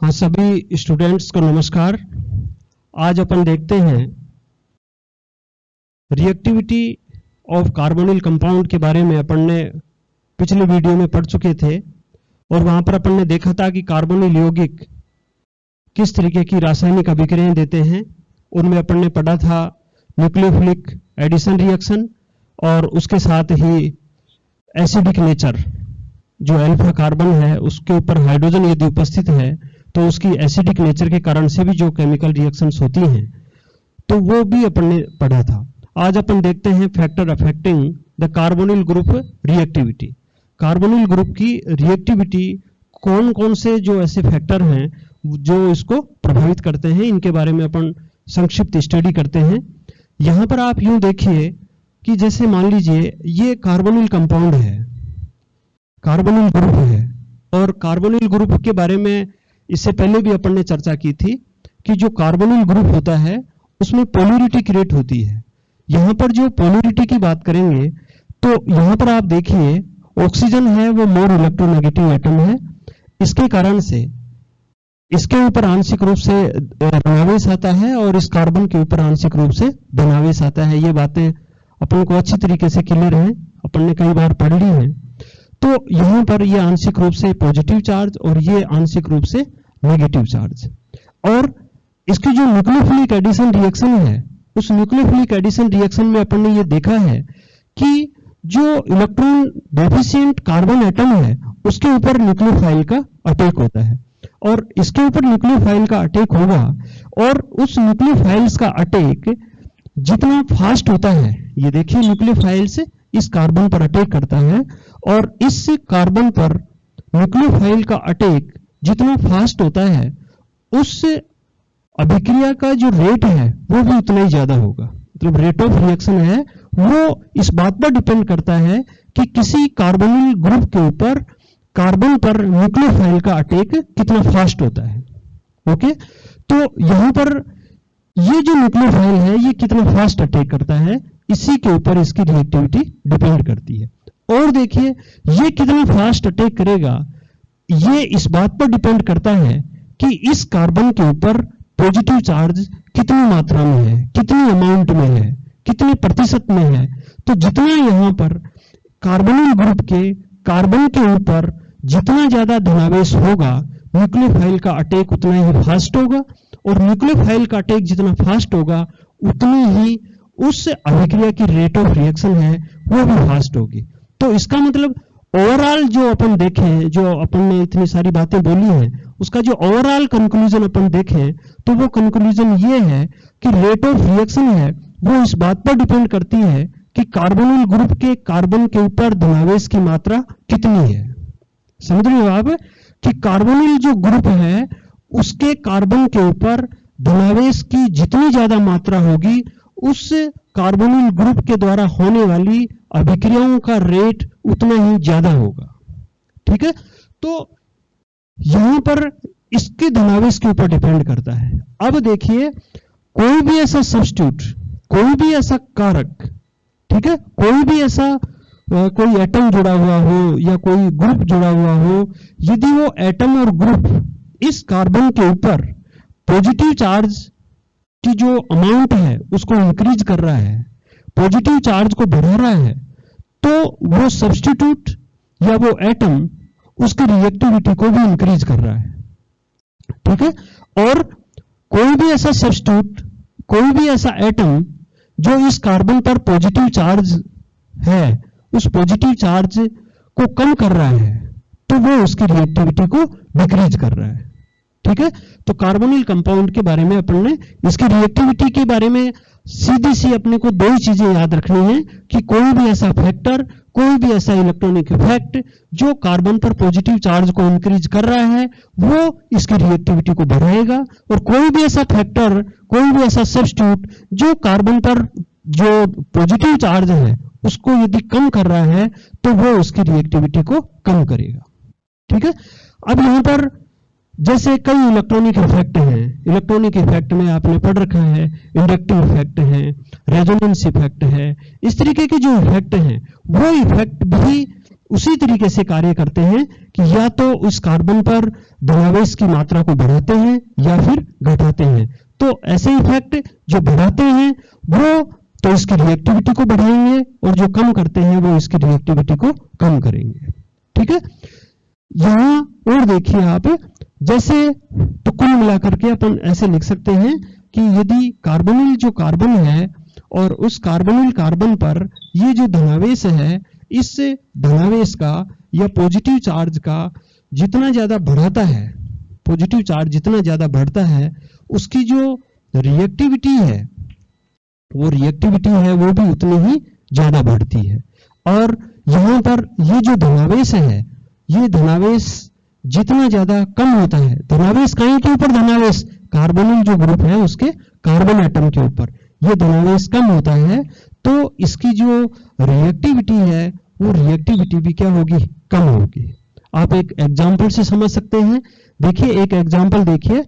हाँ, सभी स्टूडेंट्स को नमस्कार। आज अपन देखते हैं रिएक्टिविटी ऑफ कार्बोनिल कंपाउंड के बारे में। अपन ने पिछले वीडियो में पढ़ चुके थे और वहां पर अपन ने देखा था कि कार्बोनिल यौगिक किस तरीके की रासायनिक अभिक्रियाएं देते हैं। उनमें अपन ने पढ़ा था न्यूक्लियोफिलिक एडिशन रिएक्शन और उसके साथ ही एसिडिक नेचर, जो अल्फा कार्बन है उसके ऊपर हाइड्रोजन यदि उपस्थित है तो उसकी एसिडिक नेचर के कारण से भी जो केमिकल रिएक्शंस होती हैं तो वो भी अपन ने पढ़ा था। आज अपन देखते हैं factor affecting the carbonyl group reactivity. Carbonyl group की रिएक्टिविटी कौन कौन से जो ऐसे फैक्टर हैं जो इसको प्रभावित करते हैं, इनके बारे में अपन संक्षिप्त स्टडी करते हैं। यहां पर आप यूं देखिए कि जैसे मान लीजिए ये कार्बोनिल कंपाउंड है, कार्बोनिल ग्रुप है, और कार्बोनिल ग्रुप के बारे में इससे पहले भी अपन ने चर्चा की थी कि जो कार्बोनिल ग्रुप होता है उसमें पोलैरिटी क्रिएट होती है। यहां पर जो पोलैरिटी की बात करेंगे तो यहां पर आप देखिए ऑक्सीजन है वो मोर इलेक्ट्रोनेगेटिव एटम है, इसके कारण से इसके ऊपर आंशिक रूप से ऋणावेश आता है और इस कार्बन के ऊपर आंशिक रूप से धनावेश आता है। ये बातें अपन को अच्छी तरीके से क्लियर है, अपन ने कई बार पढ़ ली है। तो यहां पर ये आंशिक रूप से पॉजिटिव चार्ज और ये आंशिक रूप से नेगेटिव चार्ज। और इसकी जो न्यूक्लियोफिलिक एडिशन रिएक्शन है, उस न्यूक्लियोफिलिक एडिशन रिएक्शन में अपन ने ये देखा है कि जो इलेक्ट्रॉन डेफिशिएंट कार्बन एटम है उसके ऊपर न्यूक्लियोफाइल का अटैक होता है और इसके ऊपर न्यूक्लियोफाइल का अटैक होगा और उस न्यूक्लियोफाइल्स का अटैक जितना फास्ट होता है, ये देखिए न्यूक्लियोफाइल्स इस कार्बन पर अटैक करता है और इस कार्बन पर न्यूक्लियोफाइल का अटैक जितना फास्ट होता है उस अभिक्रिया का जो रेट है वो भी उतना ही ज्यादा होगा। मतलब रेट ऑफ रिएक्शन है वो इस बात पर डिपेंड करता है कि किसी कार्बोनिल ग्रुप के ऊपर कार्बन पर न्यूक्लियोफाइल का अटैक कितना फास्ट होता है। ओके, तो यहां पर ये जो न्यूक्लियोफाइल है ये कितना फास्ट अटैक करता है, इसी के ऊपर इसकी रिएक्टिविटी डिपेंड करती है। और देखिए ये कितना फास्ट अटैक करेगा ये इस बात पर डिपेंड करता है कि इस कार्बन के ऊपर पॉजिटिव चार्ज कितनी मात्रा में है, कितनी अमाउंट में है, कितने प्रतिशत में है। तो जितना यहां पर कार्बोनिल ग्रुप के कार्बन के ऊपर जितना ज्यादा धनावेश होगा न्यूक्लियोफाइल का अटैक उतना ही फास्ट होगा और न्यूक्लियोफाइल का अटैक जितना फास्ट होगा उतनी ही उस अभिक्रिया की रेट ऑफ रिएक्शन है वो भी फास्ट होगी। तो इसका मतलब ओवरऑल जो अपन देखें, जो अपन ने इतनी सारी बातें बोली हैं, उसका जो ओवरऑल कंक्लूजन अपन देखें तो वो कंक्लूजन ये है कि रेट ऑफ रिएक्शन है वो इस बात पर डिपेंड करती है कि कार्बोनिल ग्रुप के कार्बन के ऊपर धनावेश की मात्रा कितनी है। समझ रहे हो आप कि कार्बोनिल जो ग्रुप है उसके कार्बन के ऊपर धनावेश की जितनी ज्यादा मात्रा होगी उस कार्बोनिल ग्रुप के द्वारा होने वाली अभिक्रियाओं का रेट उतना ही ज्यादा होगा। ठीक है, तो यहां पर इसके धनावेश के ऊपर डिपेंड करता है। अब देखिए कोई भी ऐसा सब्स्टिट्यूट, कोई भी ऐसा कारक, ठीक है, कोई भी ऐसा कोई एटम जुड़ा हुआ हो या कोई ग्रुप जुड़ा हुआ हो, यदि वो एटम और ग्रुप इस कार्बन के ऊपर पॉजिटिव चार्ज की जो अमाउंट है उसको इंक्रीज कर रहा है, पॉजिटिव चार्ज को बढ़ा रहा है, तो वो सब्स्टिट्यूट या वो एटम उसकी रिएक्टिविटी को भी इंक्रीज कर रहा है। ठीक है, और कोई भी ऐसा सब्स्टिट्यूट, कोई भी ऐसा एटम जो इस कार्बन पर पॉजिटिव चार्ज है उस पॉजिटिव चार्ज को कम कर रहा है तो वो उसकी रिएक्टिविटी को डिक्रीज कर रहा है। ठीक है, तो कार्बोनिल कंपाउंड के बारे में अपन ने इसकी रिएक्टिविटी के बारे में सीधी सी अपने को दो ही चीजें याद रखनी है कि कोई भी ऐसा फैक्टर, कोई भी ऐसा इलेक्ट्रॉनिक इफेक्ट जो कार्बन पर पॉजिटिव चार्ज को इंक्रीज कर रहा है वो इसकी रिएक्टिविटी को बढ़ाएगा, और कोई भी ऐसा फैक्टर, कोई भी ऐसा सब्स्टिट्यूट जो कार्बन पर जो पॉजिटिव चार्ज है उसको यदि कम कर रहा है तो वो उसकी रिएक्टिविटी को कम करेगा। ठीक है, अब यहां पर जैसे कई इलेक्ट्रॉनिक इफेक्ट हैं, इलेक्ट्रॉनिक इफेक्ट में आपने पढ़ रखा है इंडक्टिव इफेक्ट है, रेजोनेंस इफेक्ट है, इस तरीके के जो इफेक्ट हैं वो इफेक्ट भी उसी तरीके से कार्य करते हैं कि या तो उस कार्बन पर धनावेश की मात्रा को बढ़ाते हैं या फिर घटाते हैं। तो ऐसे इफेक्ट जो बढ़ाते हैं वो तो इसकी रिएक्टिविटी को बढ़ाएंगे और जो कम करते हैं वो इसकी रिएक्टिविटी को कम करेंगे। ठीक है, यहां और देखिए आप, जैसे तो कुल मिलाकर के अपन ऐसे लिख सकते हैं कि यदि कार्बोनिल जो कार्बन है और उस कार्बोनिल कार्बन पर ये जो धनावेश है, इस धनावेश का या पॉजिटिव चार्ज का जितना ज्यादा बढ़ाता है, पॉजिटिव चार्ज जितना ज्यादा बढ़ता है, उसकी जो रिएक्टिविटी है वो भी उतनी ही ज्यादा बढ़ती है। और यहां पर ये जो धनावेश है, ये धनावेश जितना ज्यादा कम होता है, धनावेश कहीं के ऊपर, धनावेश कार्बोनिल जो ग्रुप है उसके कार्बन एटम के ऊपर ये धनावेश कम होता है, तो इसकी जो रिएक्टिविटी है वो रिएक्टिविटी भी क्या होगी, कम होगी। आप एक एग्जांपल से समझ सकते हैं। देखिए एक एग्जांपल देखिए,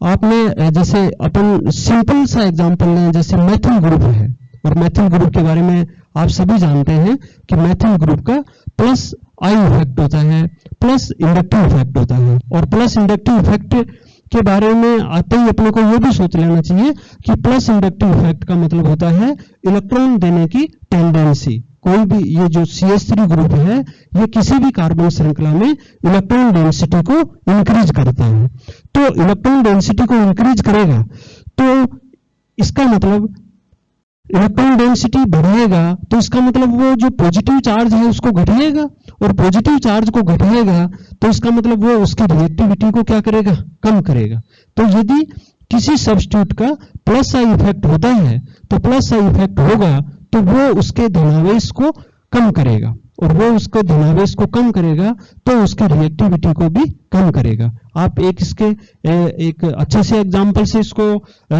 आपने जैसे अपन सिंपल सा एग्जांपल लें, जैसे मैथिल ग्रुप है, और मैथिल ग्रुप के बारे में आप सभी जानते हैं कि मैथिल ग्रुप का प्लस आई इफेक्ट होता है, प्लस इंडक्टिव इफेक्ट होता है। और प्लस इंडक्टिव इफेक्ट के बारे में आते ही अपने को यह भी सोच लेना चाहिए कि प्लस इंडक्टिव इफेक्ट का मतलब होता है इलेक्ट्रॉन देने की टेंडेंसी। कोई भी ये जो CH3 ग्रुप है, ये किसी भी कार्बन श्रृंखला में इलेक्ट्रॉन डेंसिटी को इंक्रीज करता है। तो इलेक्ट्रॉन डेंसिटी को इंक्रीज करेगा तो इसका मतलब इलेक्ट्रॉन डेंसिटी बढ़ाएगा, तो इसका मतलब वो जो पॉजिटिव चार्ज है उसको घटाएगा, और पॉजिटिव चार्ज को घटाएगा तो इसका मतलब वो उसकी रिएक्टिविटी को क्या करेगा, कम करेगा। तो यदि किसी सब्स्टिट्यूट का प्लस आई इफेक्ट होता है तो प्लस आई इफेक्ट होगा तो वो उसके धनावेश को कम करेगा, और वो उसके धनावेश को कम करेगा तो उसकी रिएक्टिविटी को भी कम करेगा। आप एक अच्छे से एग्जांपल से इसको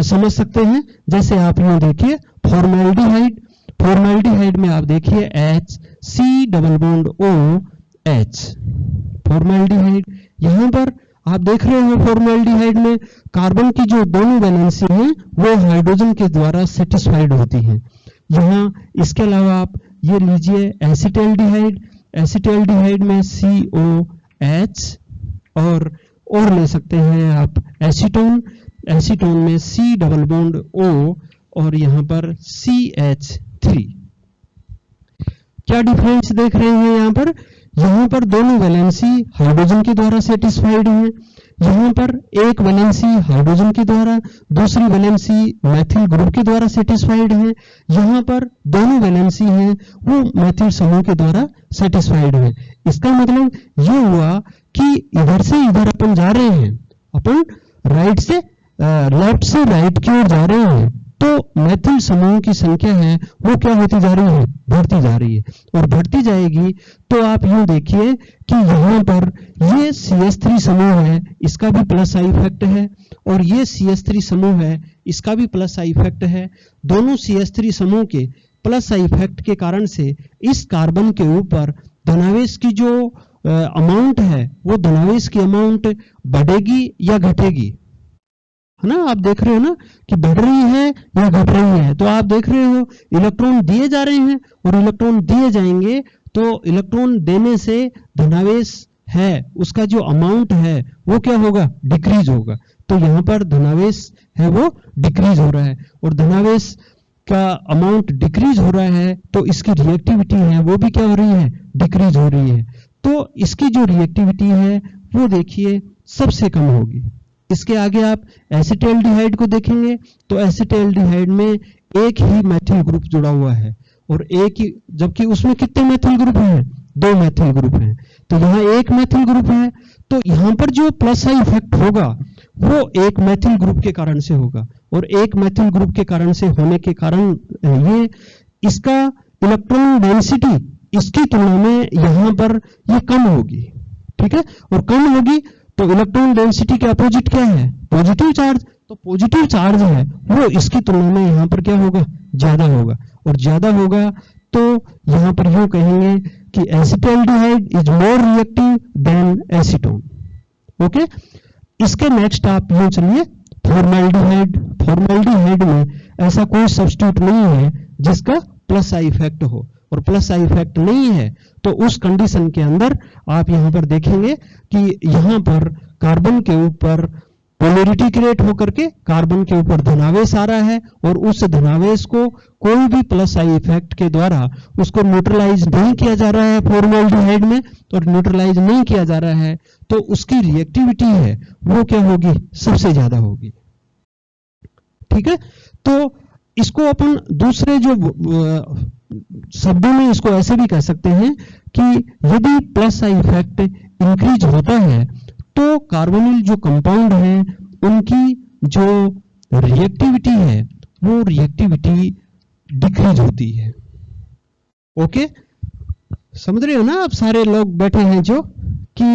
समझ सकते हैं। जैसे आप यहाँ देखिए फॉर्मेल्डिहाइड, फॉर्मेल्डिहाइड में आप देखिए HC double bond OH, formaldehyde. यहां पर आप देख रहे हो फॉर्मेल्डिहाइड में कार्बन की जो दोनों वैलेंसी हैं वो हाइड्रोजन के द्वारा सेटिस्फाइड होती हैं। यहाँ इसके अलावा आप ये लीजिए एसिटल्डिहाइड, एसिटल्डिहाइड में COH, और ले सकते हैं आप एसीटोन, एसीटोन में C डबल बॉन्ड O और यहां पर CH3। क्या डिफरेंस देख रहे हैं यहां पर दोनों वैलेंसी हाइड्रोजन के द्वारा सेटिस्फाइड हैं। यहां पर एक वैलेंसी हाइड्रोजन के द्वारा, दूसरी वैलेंसी मैथिल ग्रुप के द्वारा सेटिस्फाइड है। यहां पर दोनों वैलेंसी हैं वो मैथिल समूह के द्वारा सेटिस्फाइड है। इसका मतलब ये हुआ कि इधर से इधर अपन जा रहे हैं, अपन राइट से लेफ्ट से राइट की ओर जा रहे हैं, तो मैथिल समूह की संख्या है वो क्या होती जा रही है, बढ़ती जा रही है, और बढ़ती जाएगी। तो आप यूं देखिए कि यहां पर ये CH3 समूह है, इसका भी प्लस आई इफेक्ट है, और ये CH3 समूह है, इसका भी प्लस आई इफेक्ट है। दोनों CH3 समूह के प्लस आई इफेक्ट के कारण से इस कार्बन के ऊपर धनावेश की जो अमाउंट है वो धनावेश की अमाउंट बढ़ेगी या घटेगी, है ना। आप देख रहे हो ना कि बढ़ रही है या घट रही है। तो आप देख रहे हो इलेक्ट्रॉन दिए जा रहे हैं और इलेक्ट्रॉन दिए जाएंगे, तो इलेक्ट्रॉन देने से धनावेश है उसका जो अमाउंट है वो क्या होगा, डिक्रीज होगा। तो यहां पर धनावेश है वो डिक्रीज हो रहा है, और धनावेश का अमाउंट डिक्रीज हो रहा है तो इसकी रिएक्टिविटी है वो भी क्या हो रही है, डिक्रीज हो रही है। तो इसकी जो रिएक्टिविटी है वो देखिए सबसे कम होगी। इसके आगे आप एसिटल्डिहाइड को देखेंगे तो एसिटल्डिहाइड में एक ही मैथिल ग्रुप जुड़ा हुआ है, और एक ही, जबकि उसमें कितने मैथिल ग्रुप हैं, 2 मैथिल ग्रुप हैं। तो यहाँ एक मैथिल ग्रुप है, तो यहाँ पर जो प्लस आई इफेक्ट होगा वो एक मैथिल ग्रुप के कारण से होगा, और एक मैथिल ग्रुप के कारण से होने के कारण ये इसका इलेक्ट्रॉन डेंसिटी इसकी तुलना में यहाँ पर ये कम होगी, ठीक है। और कम होगी तो इलेक्ट्रॉन डेंसिटी के अपोजिट क्या है, पॉजिटिव चार्ज। तो पॉजिटिव चार्ज है वो इसकी तुलना में यहां पर क्या होगा, ज्यादा होगा, और ज्यादा होगा तो यहां पर यूं कहेंगे कि acetaldehyde is more reactive than acetone. Okay, इसके नेक्स्ट आप यूं चलिए फॉर्मेल्डिहाइड। फॉर्मेल्डिहाइड में ऐसा कोई सब्स्टिट्यूट नहीं है जिसका प्लस आई इफेक्ट हो, और प्लस आई इफेक्ट नहीं है, तो उस कंडीशन के अंदर आप यहां पर देखेंगे कि यहां पर कार्बन के ऊपर पोलैरिटी क्रिएट होकर के कार्बन के ऊपर धनावेश आ रहा है, और उस धनावेश को कोई भी प्लस आई इफेक्ट के द्वारा उसको न्यूट्रलाइज नहीं किया जा रहा है फॉर्मल्डिहाइड में, और न्यूट्रलाइज नहीं किया जा रहा है तो उसकी रिएक्टिविटी है वो क्या होगी, सबसे ज्यादा होगी। ठीक है, तो इसको अपन दूसरे जो शब्दों में इसको ऐसे भी कह सकते हैं कि यदि प्लस आई इफेक्ट इंक्रीज होता है तो कार्बोनिल जो कंपाउंड है उनकी जो रिएक्टिविटी है वो रिएक्टिविटी डिक्रीज होती है। ओके, समझ रहे हो ना आप सारे लोग बैठे हैं जो कि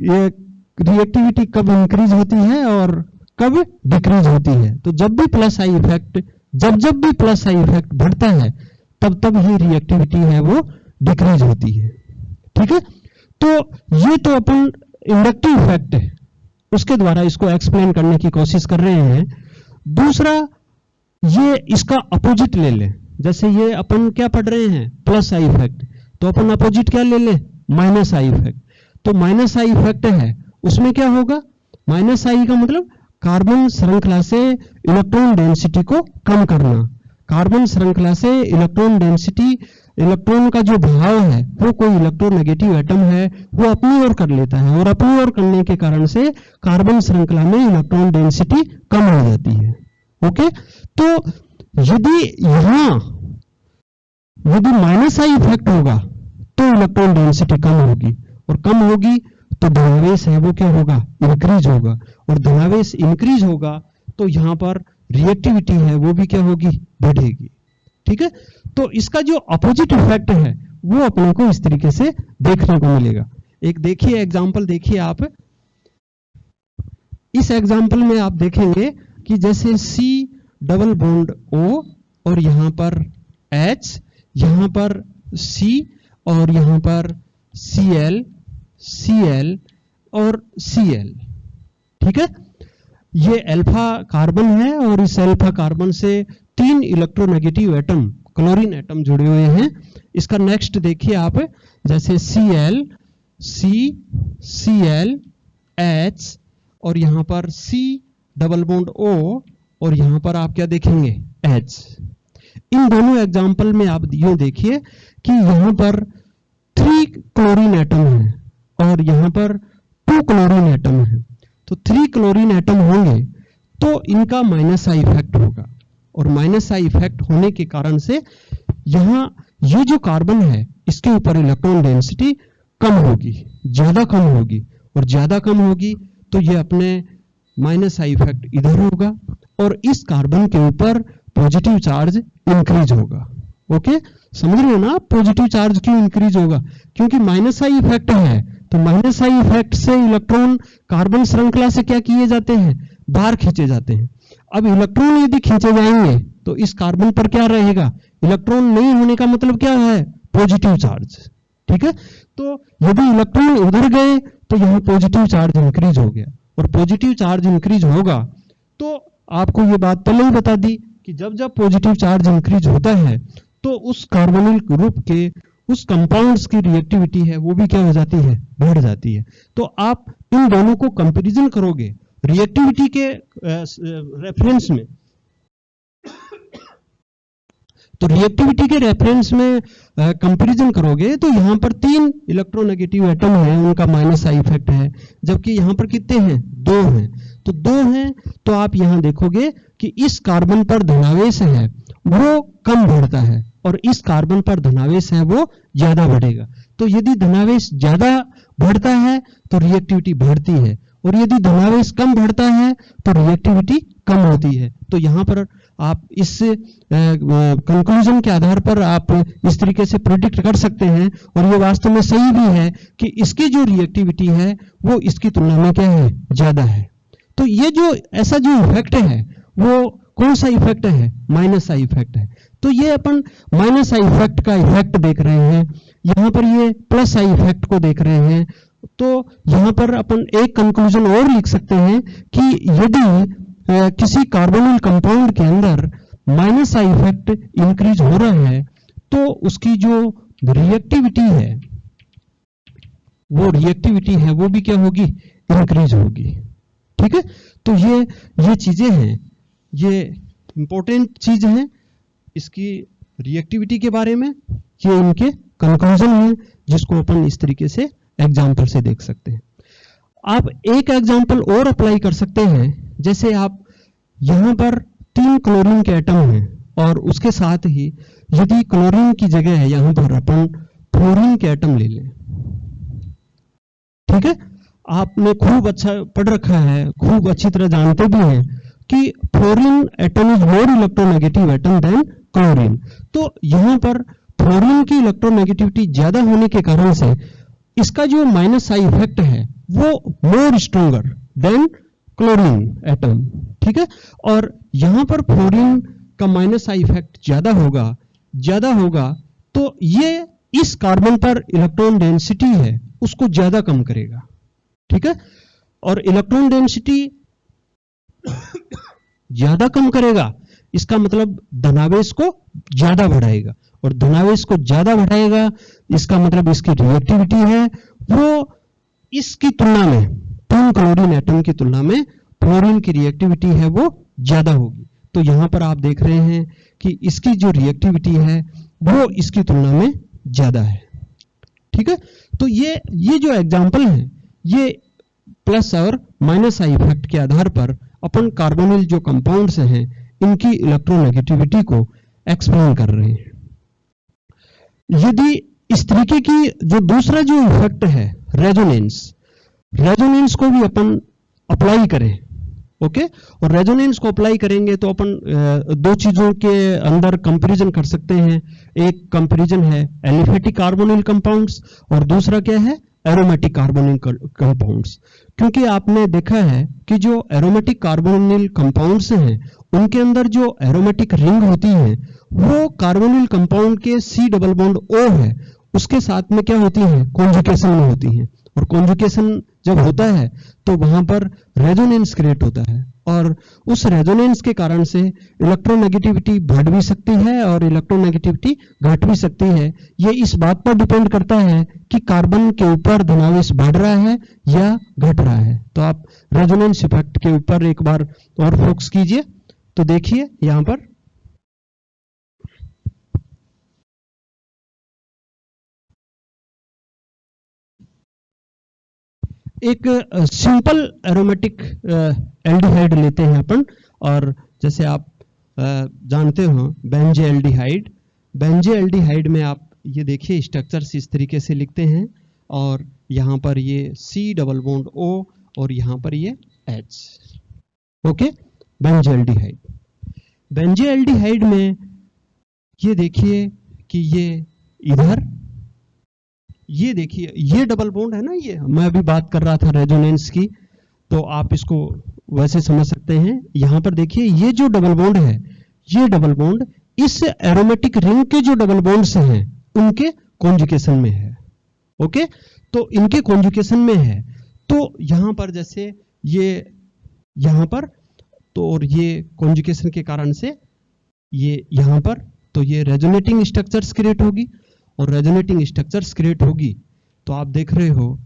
ये रिएक्टिविटी कब इंक्रीज होती है और कब डिक्रीज होती है। तो जब भी प्लस आई इफेक्ट जब भी प्लस आई इफेक्ट बढ़ता है तब ही रिएक्टिविटी है वो डिक्रीज होती है। ठीक है, तो ये तो अपन इंडक्टिव इफेक्ट है उसके द्वारा इसको एक्सप्लेन करने की कोशिश कर रहे हैं। दूसरा, ये इसका अपोजिट ले लें, जैसे ये अपन क्या पढ़ रहे हैं प्लस आई इफेक्ट, तो अपन अपोजिट क्या ले लें, माइनस आई इफेक्ट। तो माइनस आई इफेक्ट है उसमें क्या होगा, माइनस आई का मतलब कार्बन श्रृंखला से इलेक्ट्रॉन डेंसिटी को कम करना। कार्बन श्रृंखला से इलेक्ट्रॉन डेंसिटी, इलेक्ट्रॉन का जो भाव है वो कोई इलेक्ट्रोनेगेटिव एटम है वो अपनी ओर कर लेता है, और अपनी ओर करने के कारण से कार्बन श्रृंखला में इलेक्ट्रॉन डेंसिटी कम हो जाती है। ओके, तो यदि माइनस आई इफेक्ट होगा तो इलेक्ट्रॉन डेंसिटी कम होगी, और कम होगी तो धनावेश है वो क्या होगा, इंक्रीज होगा, और धनावेश इंक्रीज होगा तो यहां पर रिएक्टिविटी है वो भी क्या होगी, बढ़ेगी। ठीक है, तो इसका जो अपोजिट इफेक्ट है वो अपने को इस तरीके से देखने को मिलेगा। एक देखिए एग्जांपल, देखिए आप इस एग्जांपल में आप देखेंगे कि जैसे C डबल बॉन्ड O और यहां पर H, यहां पर C और यहां पर Cl, Cl और Cl। ठीक है, ये अल्फा कार्बन है और इस अल्फा कार्बन से 3 इलेक्ट्रोनेगेटिव एटम, क्लोरीन एटम जुड़े हुए हैं। इसका नेक्स्ट देखिए आप, जैसे Cl, C, Cl, H और यहां पर C डबल बॉन्ड O और यहां पर आप क्या देखेंगे, H। इन दोनों एग्जाम्पल में आप यूं देखिए कि यहां पर 3 क्लोरीन एटम है और यहां पर 2 क्लोरीन एटम है। तो 3 क्लोरीन एटम होंगे तो इनका माइनस आई इफेक्ट होगा, और माइनस आई इफेक्ट होने के कारण से यहां ये जो कार्बन है इसके ऊपर इलेक्ट्रॉन डेंसिटी कम होगी, ज्यादा कम होगी, और ज्यादा कम होगी तो ये अपने माइनस आई इफेक्ट इधर होगा, और इस कार्बन के ऊपर पॉजिटिव चार्ज इंक्रीज होगा। ओके, समझ रहे हो ना, पॉजिटिव चार्ज क्यों इंक्रीज होगा, क्योंकि माइनस आई इफेक्ट है। तो माइनस आई इफेक्ट से इलेक्ट्रॉन कार्बन श्रृंखला से क्या किए जाते हैं, बाहर खींचे जाते हैं। अब इलेक्ट्रॉन यदि खींचे जाएंगे तो इस कार्बन पर क्या रहेगा, इलेक्ट्रॉन नहीं होने का मतलब क्या है, पॉजिटिव चार्ज। ठीक है, तो यदि इलेक्ट्रॉन उधर गए तो यहां पॉजिटिव चार्ज इंक्रीज हो गया, और पॉजिटिव चार्ज इंक्रीज होगा तो आपको ये बात पहले ही बता दी कि जब जब पॉजिटिव चार्ज इंक्रीज होता है तो उस कार्बोनिल ग्रुप के उस कंपाउंड्स की रिएक्टिविटी है वो भी क्या हो जाती है, बढ़ जाती है। तो आप इन दोनों को कंपैरिजन करोगे रिएक्टिविटी के रेफरेंस में, तो रिएक्टिविटी के रेफरेंस में कंपैरिजन करोगे तो यहां पर 3 इलेक्ट्रोनेगेटिव एटम है, उनका माइनस आई इफेक्ट है, जबकि यहां पर कितने हैं, 2 हैं। तो 2 हैं तो आप यहां देखोगे कि इस कार्बन पर धनावेश है वो कम बढ़ता है और इस कार्बन पर धनावेश है वो ज्यादा बढ़ेगा। तो यदि धनावेश ज्यादा बढ़ता है तो रिएक्टिविटी बढ़ती है, और यदि धनावेश कम बढ़ता है तो रिएक्टिविटी कम होती है। तो यहां पर आप इस कंक्लूजन के आधार पर आप इस तरीके से प्रेडिक्ट कर सकते हैं, और ये वास्तव में सही भी है कि इसकी जो रिएक्टिविटी है वो इसकी तुलना में क्या है, ज्यादा है। तो ये जो ऐसा जो इफेक्ट है वो कौन सा इफेक्ट है, माइनस आई इफेक्ट है। तो ये अपन माइनस आई इफेक्ट का इफेक्ट देख रहे हैं, यहां पर ये प्लस आई इफेक्ट को देख रहे हैं। तो यहां पर अपन एक कंक्लूजन और लिख सकते हैं कि यदि किसी कार्बोनिल कंपाउंड के अंदर माइनस आई इफेक्ट इंक्रीज हो रहा है तो उसकी जो रिएक्टिविटी है, वो रिएक्टिविटी है वो भी क्या होगी, इंक्रीज होगी। ठीक है, तो ये चीजें हैं, ये इंपॉर्टेंट चीज हैं इसकी रिएक्टिविटी के बारे में, ये इनके कंक्लूजन है जिसको अपन इस तरीके से एग्जाम्पल से देख सकते हैं। आप एक एग्जाम्पल और अप्लाई कर सकते हैं, जैसे आप यहां पर 3 क्लोरीन के एटम हैं और उसके साथ ही यदि क्लोरीन की जगह है यहां पर अपन फ्लोरीन के एटम ले लें। ठीक है, आपने खूब अच्छा पढ़ रखा है, खूब अच्छी तरह जानते भी हैं कि fluorine atom is more electronegative atom than chlorine. तो यहां पर फ्लोरीन की इलेक्ट्रोनेगेटिविटी ज्यादा होने के कारण से इसका जो माइनस आई इफेक्ट है वो मोर स्ट्रोंगर देन क्लोरीन एटम। ठीक है, और यहां पर फ्लोरीन का माइनस आई इफेक्ट ज्यादा होगा तो ये इस कार्बन पर इलेक्ट्रॉन डेंसिटी है उसको ज्यादा कम करेगा। ठीक है, और इलेक्ट्रॉन डेंसिटी ज्यादा कम करेगा इसका मतलब धनावेश को ज्यादा बढ़ाएगा, और धनावेश को ज्यादा बढ़ाएगा इसका मतलब इसकी रिएक्टिविटी है वो इसकी तुलना में 3 क्लोरीन एटम की तुलना में फ्लोरीन की रिएक्टिविटी है वो ज्यादा होगी। तो यहां पर आप देख रहे हैं कि इसकी जो रिएक्टिविटी है वो इसकी तुलना में ज्यादा है। ठीक है, तो ये जो एग्जाम्पल है ये प्लस और माइनस आई इफेक्ट के आधार पर अपन कार्बोनिल जो कंपाउंड्स हैं इनकी इलेक्ट्रोनेगेटिविटी को एक्सप्लेन कर रहे हैं। यदि इस तरीके की जो दूसरा जो इफेक्ट है रेजोनेंस को भी अपन अप्लाई करें, ओके, और रेजोनेंस को अप्लाई करेंगे तो अपन 2 चीजों के अंदर कंपैरिजन कर सकते हैं। एक कंपैरिजन है एलिफेटिक कार्बोनिल कंपाउंड्स और दूसरा क्या है, एरोमेटिक कार्बोनिल कंपाउंड्स। क्योंकि आपने देखा है कि जो एरोमेटिक कार्बोनिल कंपाउंड्स हैं उनके अंदर जो एरोमेटिक रिंग होती है वो कार्बोनिल कंपाउंड के C डबल बॉन्ड O है उसके साथ में क्या होती है, कॉन्जुगेशन में होती है, और कॉन्जुगेशन जब होता है तो वहां पर रेजोनेंस क्रिएट होता है, और उस रेजोनेंस के कारण से इलेक्ट्रोनेगेटिविटी बढ़ भी सकती है और इलेक्ट्रोनेगेटिविटी घट भी सकती है। ये इस बात पर डिपेंड करता है कि कार्बन के ऊपर धनावेश बढ़ रहा है या घट रहा है। तो आप रेजोनेंस इफेक्ट के ऊपर एक बार और फोकस कीजिए। तो देखिए यहां पर एक सिंपल एरोमेटिक एल्डिहाइड लेते हैं अपन, और जैसे आप जानते हो बेंजे एल्डिहाइड में आप ये देखिए स्ट्रक्चर्स इस तरीके से लिखते हैं, और यहां पर ये C डबल बॉन्ड O और यहां पर ये H। ओके, बेंजे एल्डिहाइड में ये देखिए कि ये इधर ये देखिए ये डबल बॉन्ड है ना, ये मैं अभी बात कर रहा था रेजोनेंस की, तो आप इसको वैसे समझ सकते हैं। यहां पर देखिए ये जो डबल बॉन्ड है ये डबल बॉन्ड इस एरोमेटिक रिंग के जो डबल बॉन्ड्स हैं उनके कॉन्जुगेशन में है। ओके, तो इनके कॉन्जुगेशन में है, तो यहां पर जैसे ये यहां पर तो और ये कॉन्जुगेशन के कारण से ये यहां पर तो ये रेजोनेटिंग स्ट्रक्चर्स क्रिएट होगी, और रेजोनेटिंग स्ट्रक्चर्स क्रिएट होगी तो आप देख रहे हो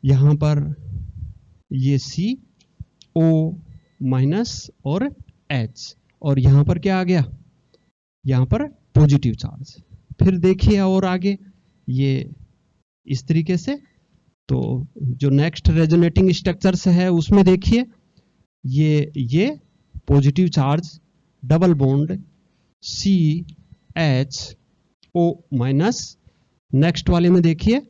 यहां पर ये CO माइनस और H, और यहां पर क्या आ गया, यहां पर पॉजिटिव चार्ज। फिर देखिए और आगे ये इस तरीके से, तो जो नेक्स्ट रेजोनेटिंग स्ट्रक्चर्स है उसमें देखिए ये positive charge double bond CHO minus. Next वाले में देखिए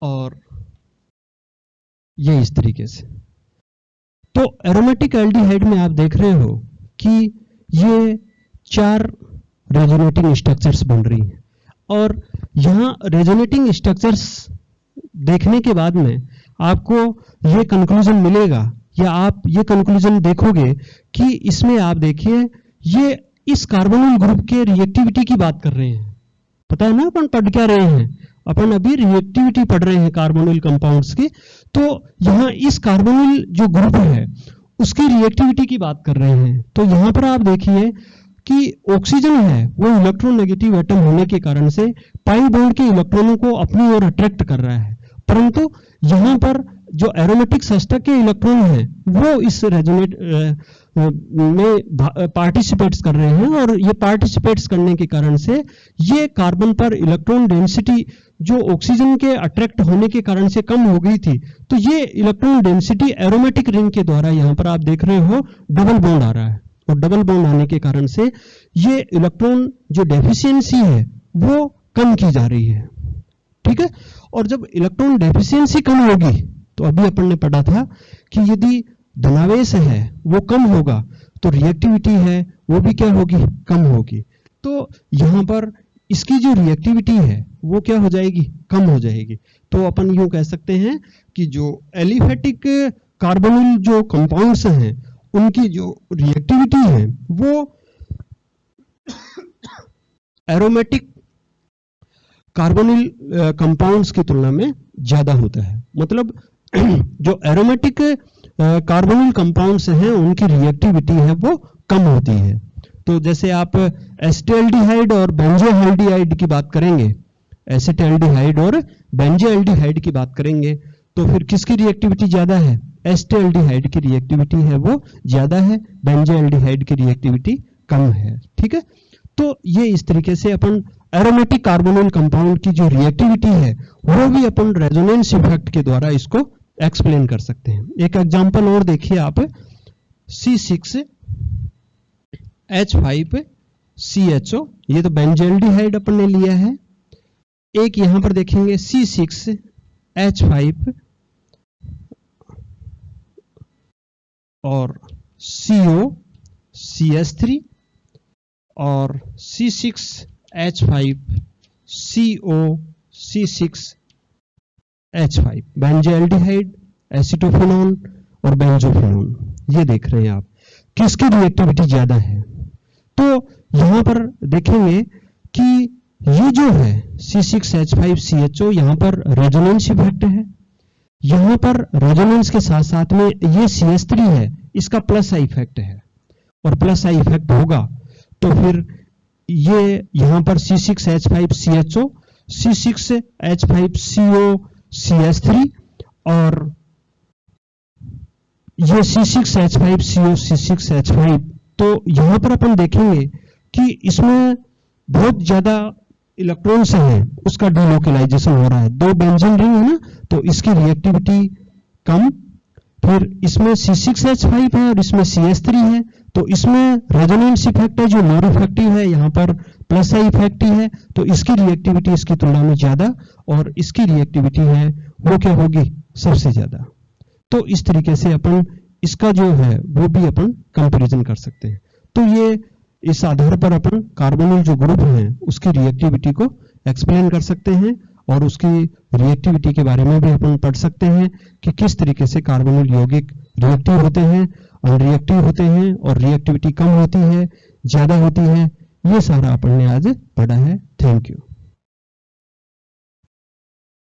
और ये इस तरीके से। तो एरोमेटिक एल्डिहाइड में आप देख रहे हो कि ये 4 रेजोनेटिंग स्ट्रक्चर्स बन रही हैं, और यहां रेजोनेटिंग स्ट्रक्चर्स देखने के बाद में आपको ये कंक्लूजन मिलेगा, या आप ये कंक्लूजन देखोगे कि इसमें आप देखिए ये इस कार्बोनिल ग्रुप के रिएक्टिविटी की बात कर रहे हैं। पता है ना अपन पढ़ क्या रहे हैं, अपन अभी रिएक्टिविटी पढ़ रहे हैं कार्बोनिल कंपाउंड्स की, तो यहाँ इस कार्बोनिल जो ग्रुप है उसकी रिएक्टिविटी की बात कर रहे हैं। तो यहाँ पर आप देखिए कि ऑक्सीजन है वो इलेक्ट्रोनेगेटिव एटम होने के कारण से पाई बॉन्ड के इलेक्ट्रॉनों को अपनी ओर अट्रैक्ट कर रहा है, परंतु यहाँ पर जो एरोमेटिक सस्टक के इलेक्ट्रॉन हैं वो इस रेजोनेट में पार्टिसिपेट्स कर रहे हैं, और ये पार्टिसिपेट्स करने के कारण से ये कार्बन पर इलेक्ट्रॉन डेंसिटी जो ऑक्सीजन के अट्रैक्ट होने के कारण से कम हो गई थी, तो ये इलेक्ट्रॉन डेंसिटी एरोमेटिक रिंग के द्वारा यहाँ पर आप देख रहे हो डबल बॉन्ड आ रहा है, और डबल बॉन्ड आने के कारण से ये इलेक्ट्रॉन जो डेफिशिएंसी है वो कम की जा रही है। ठीक है, और जब इलेक्ट्रॉन डेफिशिएंसी कम होगी तो अभी अपन ने पढ़ा था कि यदि धनावेश है वो कम होगा तो रिएक्टिविटी है वो भी क्या होगी, कम होगी। तो यहाँ पर इसकी जो रिएक्टिविटी है वो क्या हो जाएगी, कम हो जाएगी। तो अपन यूं कह सकते हैं कि जो एलिफेटिक कार्बोनिल जो कंपाउंड्स हैं उनकी जो रिएक्टिविटी है वो एरोमेटिक कार्बोनिल कंपाउंड्स की तुलना में ज्यादा होता है। मतलब जो एरोमेटिक कार्बोनिल कंपाउंड्स हैं उनकी रिएक्टिविटी है वो कम होती है। तो जैसे आप एसिटाल्डिहाइड और बेंजोएल्डिहाइड की बात करेंगे, एसिटाल्डिहाइड और बेंजोएल्डिहाइड की बात करेंगे, तो फिर किसकी रिएक्टिविटी ज्यादा है, एसिटाल्डिहाइड की रिएक्टिविटी है वो ज्यादा है, बेंजोएल्डिहाइड की रिएक्टिविटी कम है। ठीक है, तो ये इस तरीके से अपन एरोमेटिक कार्बोनिल कंपाउंड की जो रिएक्टिविटी है वो भी अपन रेजोनेंस इफेक्ट के द्वारा इसको एक्सप्लेन कर सकते हैं। एक एग्जांपल और देखिए आप, C6H5CHO, ये तो बेंजोएल्डिहाइड अपन ने लिया है। एक यहां पर देखेंगे C6H5 और COCH3 और C6H5COC6H5, बेंजोएल्डिहाइड, एसीटोफेनॉन और बेंजोफेनॉन, ये देख रहे हैं आप किसकी रिएक्टिविटी ज्यादा है। तो यहां पर देखेंगे कि ये जो है C6H5CHO यहां पर रेजोनेंस इफेक्ट है, यहां पर रेजोनेंस के साथ साथ में ये CH3 है इसका प्लस आई इफेक्ट है, और प्लस आई इफेक्ट होगा तो फिर ये यहां पर C6H5CHO, C6H5COCH3 और ये C6H5COC6H5, तो यहां पर अपन देखेंगे कि इसमें बहुत ज्यादा इलेक्ट्रॉन्स हैं, उसका डीलोकलाइजेशन हो रहा है। दो बेंजीन रिंग है ना, तो इसकी रिएक्टिविटी कम, फिर इसमें C6H5 है और इसमें CH3 है, तो इसमें रेजोनेंस इफेक्ट है जो मोर इफेक्टिव है, यहाँ पर प्लस आई इफेक्टिव है, तो इसकी रिएक्टिविटी इसकी तुलना में ज्यादा, और इसकी रिएक्टिविटी है वो क्या होगी, सबसे ज्यादा। तो इस तरीके से अपन इसका जो है वो भी अपन कंपैरिजन कर सकते हैं। तो ये इस आधार पर अपन कार्बोनिल जो ग्रुप हैं उसकी रिएक्टिविटी को एक्सप्लेन कर सकते हैं, और उसकी रिएक्टिविटी के बारे में भी अपन पढ़ सकते हैं कि किस तरीके से कार्बोनिल यौगिक रिएक्टिव होते हैं, अनरिएक्टिव होते हैं, और रिएक्टिविटी कम होती है, ज्यादा होती है। ये सारा अपन ने आज पढ़ा है। Thank you.